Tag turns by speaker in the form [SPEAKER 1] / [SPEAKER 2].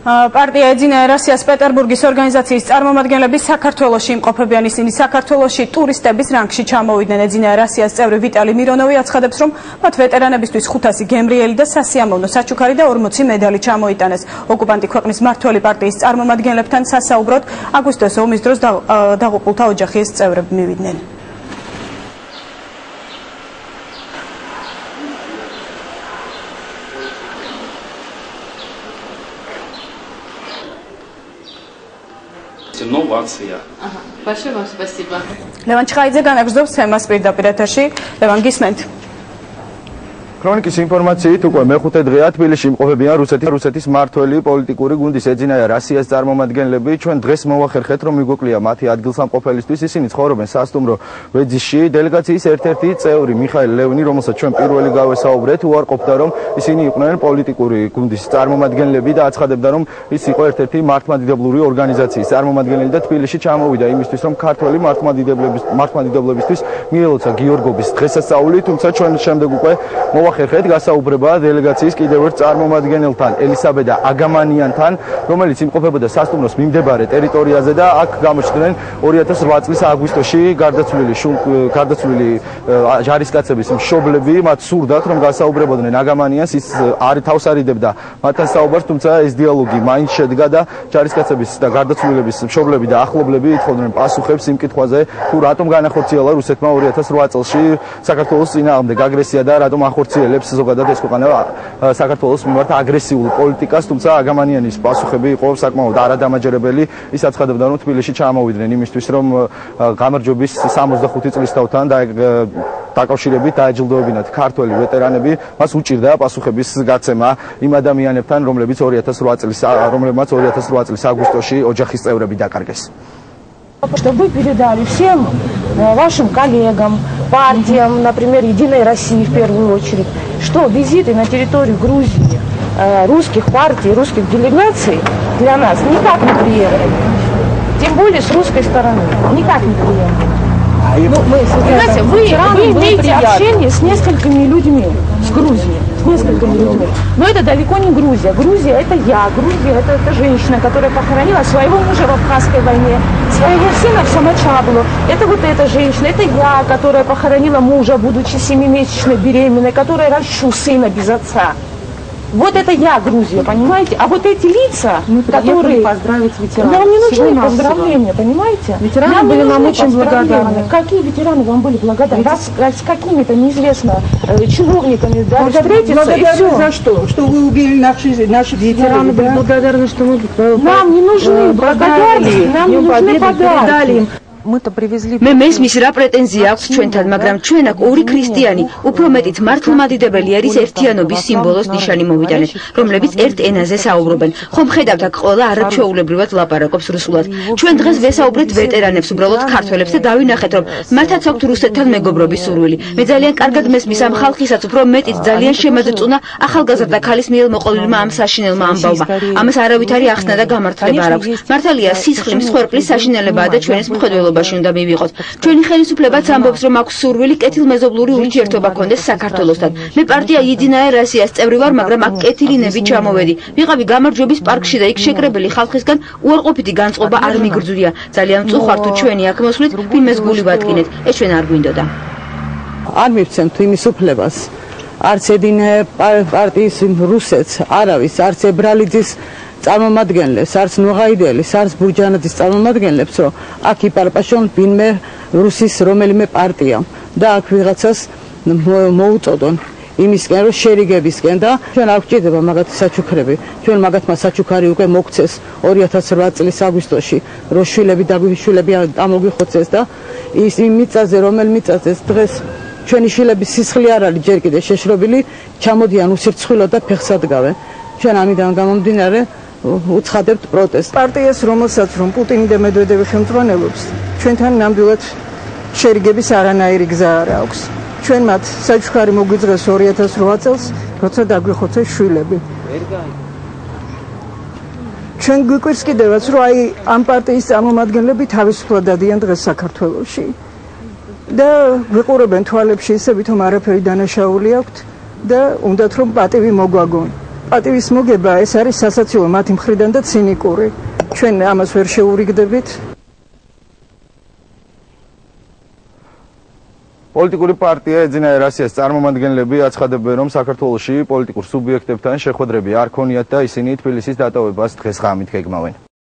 [SPEAKER 1] პარტია ეძინა ერასიას პეტერბურგის ორგანიზაციის წარმომადგენლები საქართველოში იმყოფებიან. ისინი საქართველოში ტურისტების რანგში ჩამოვიდნენ. ეძინა ერასიას წევრი ვიტალი მირონოვი აცხადებს, რომ მათ ვეტერანებისთვის 500 გემრიელი და სასიამოვნო საჩუქარი და 40 მედალი ჩამოიტანეს. ოკუპანტი ქვეყნის მმართველი პარტიის წარმომადგენლებთან სასაუბროდ აგვისტოს ომის დროს დაღუპულთა ოჯახის წევრები მივიდნენ.
[SPEAKER 2] Новация.
[SPEAKER 3] Большое вам спасибо.
[SPEAKER 1] Леван Чхайдзе განაგრძობს თემას პირდაპირ ეთერში. ლევან, გისმენთ.
[SPEAKER 4] ქრონიკის ინფორმაციით უკვე მეხუთე დღეა თბილისში იმყოფებიან რუსეთის მმართველი პოლიტიკური გუნდის ეძინა ერასიას წარმომადგენლები. ჩვენ დღეს მოვახერხეთ, რომ მიგვეკლია მათი ადგილსამყოფელისთვის. ისინი ცხოვრობენ სასტუმრო ვეძისში. დელეგაციის ერთ-ერთი წევრი მიხაილ ლევინი, რომელსაც ჩვენ პირველი გავესაუბრეთ, უარყოფდა, რომ ისინი იყვნენ პოლიტიკური გუნდის წარმომადგენლები და აცხადებდა, რომ ის იყო ერთ-ერთი მართლმადიდებლური ორგანიზაციის წარმომადგენელი და თბილისში ჩამოვიდა იმისთვის, რომ ქართველი მართლმადიდებლებისთვის მიელოცა გიორგობის დღესასწაული, თუმცა ჩვენ შემდეგ უკვე ხერხეთ გასაუბრება დელეგაციის კიდევ ერთ წარმომადგენელთან ელისაბედა აგამანიანთან, რომელიც იმყოფებოდა სასტუმროს მიმდებარე ტერიტორიაზე და აქ გამოჩნდნენ 2008 წლის აგვისტოში გარდაცვლილი ჯარისკაცების მშობლები. მათ სურდათ, რომ გასაუბრებოდნენ აგამანიანს, ის თავს არიდებდა მათთან საუბარს, თუმცა ეს დიალოგი მაინც შედგა და ჯარისკაცების და გარდაცვლილების მშობლები და ახლობლები ითხოვდნენ პასუხებს იმ კითხვაზე, თუ რატომ განახორციელა რუსეთმა 2008 წელში საქართველოს წინააღმდეგ აგრესია და რატომ ახორციელებს ზოგადად ეს ქვეყანა საქართველოს მიმართ აგრესიულ პოლიტიკას, თუმცა აგამანიანის პასუხები იყო საკმაოდ არადამაჯერებელი. ის აცხადებდა, რომ თბილისში ჩამოვიდნენ იმისთვის, რომ გამარჯვების 65 წლისთავთან დაკავშირებით დაეჯილდოებინათ ქართველი ვეტერანები. მას უჭირდა პასუხების გაცემა იმ ადამიანებთან, რომლებმაც 2008 წლის აგვისტოში ოჯახის წევრები დაკარგეს.
[SPEAKER 5] Чтобы передали всем вашим коллегам, партиям, например, Единой России в первую очередь, что визиты на территорию Грузии русских партий, русских делегаций для нас никак не приемлемы. Тем более с русской стороны. Никак не приемлемы. Вы имеете общение с несколькими людьми с Грузии. С несколькими людьми. Но это далеко не Грузия. Грузия это я. Грузия это женщина, которая похоронила своего мужа в Абхазской войне, своего сына в Самочаблу. Это вот эта женщина. Это я, которая похоронила мужа, будучи 7-месячной беременной, которая ращу сына без отца. Вот это я, Грузия, понимаете? А вот эти лица, которые... поздравить ветеранов. Нам не нужны поздравления, понимаете? Ветераны были нам очень благодарны. Какие ветераны вам были благодарны? С какими-то неизвестно чиновниками, да, встретиться и все.
[SPEAKER 6] За что? Что вы убили наши ветераны были благодарны, что мы...
[SPEAKER 5] Нам не нужны благодарности, нам не нужны подарки.
[SPEAKER 7] მე მესმის რა პრეტენზია აქვს ჩვენთან, მაგრამ ჩვენ აქ ორი ქრისტიანი, უფრო მეტიც მართლმადიდებელი არის ერთიანობის სიმბოლოს ნიშანი მოვიტანეთ, რომლებიც ერთ ენაზე საუბრობენ. ხომ ხედავთ აქ ყველა არაჩვეულებრივად ლაპარაკობს რუსულად. ჩვენ დღეს ვესაუბრეთ ვეტერანებს, უბრალოდ ქართველებს და დავინახეთ, რომ მათაც აქვთ რუსეთთან მეგობრობის სურვილი. მე ძალიან კარგად მესმის ამ ხალხისაც უფრო მეტიც ძალიან შემეწუნა ახალგაზრდა ქალის მიერ მოყოლილმა ამ საშინელმა ამბავმა. ამას არავითარი ახსნა და გამართლება არ აქვს. მართალია სისხლის მსხვერპლის საშინელებაა და ჩვენს მხედველობაში უნდა მივიღოთ. ჩვენი ხელისუფლებაც ამბობს, რომ აქვს სურვილი კეთილმეზობლური ურთიერთობა გქონდეს საქართველოსთან. მე პარტია იძინა ერასიას წევრი ვარ, მაგრამ აქ კეთილინებით ჩამოვედი. ვიყავი გამარჯვების პარკში და იქ შეკრებილი ხალხისგან უარყოფითი განწყობა არ მიგრძვია. ძალიან მწუხარ თუ ჩვენი აქ მოსვლით ვინმეს გული ვატკინეთ. ეს ჩვენ არ გვინდოდა.
[SPEAKER 6] არ მივცემთ იმის უფლებას. არც ედინა პარტიის რუსეთს, არავის, არც ებრალიძის წარმომადგენლებს, არც ნუღაიდელის, არც ბურჯანაძის წარმომადგენლებს, რომ აქ იპარპაშონ ვინმე რუსის რომელიმე პარტიამ და აქ ვიღაცას მოუწოდონ იმისკენ, რომ შერიგებისკენ და ჩვენ არ გვჭირდება მაგათი საჩუქრები. ჩვენ მაგათმა საჩუქარი უკვე მოგცეს 2008 წლის აგვისტოში, რომ შვილები ამოგვიხოცეს და ის იმ მიწაზე, რომელ მიწაზე დღეს ჩვენი შვილების სისხლი არ არის ჯერ კიდე შეშრობილი, ჩამოდიან უსირცხვილო და ფეხს ადგავენ. ჩვენ ამიდან გამომდინარე უცხადებთ პროტესტს.
[SPEAKER 8] პარტიას, რომელსაც რომ პუტინი და მედვედევი ხელმძღვანელობს, ჩვენთან ნამდვილად შერიგების არანაირი გზა არ აქვს. ჩვენ მათ საჩუქარი მოგვიძღეს 2008 წელს, როცა დაგვიხოცეს შვილები. ჩვენ გვიკვირს კიდევაც, რომ აი ამ პარტიის წარმომადგენლები თავისუფლად დადიან დღეს საქართველოში. და ვიყურებენ თვალებში ისე, ვითომ არაფერი დანაშაული აქვთ და უნდათ რომ პატივი მოგვაგონ. პატივისმოგება ეს არის სასაცილო მათი მხრიდან და ცინიკური. ჩვენ ამას ვერ შეურიგდებით.
[SPEAKER 4] პოლიტიკური პარტია ეძინა ერასიას წარმომადგენლები აცხადებენ, რომ საქართველოში პოლიტიკურ სუბიექტებთან შეხვედრები არ ქონიათ და ისინი თბილისის დატოვებას დღეს ღამით გეგმავენ.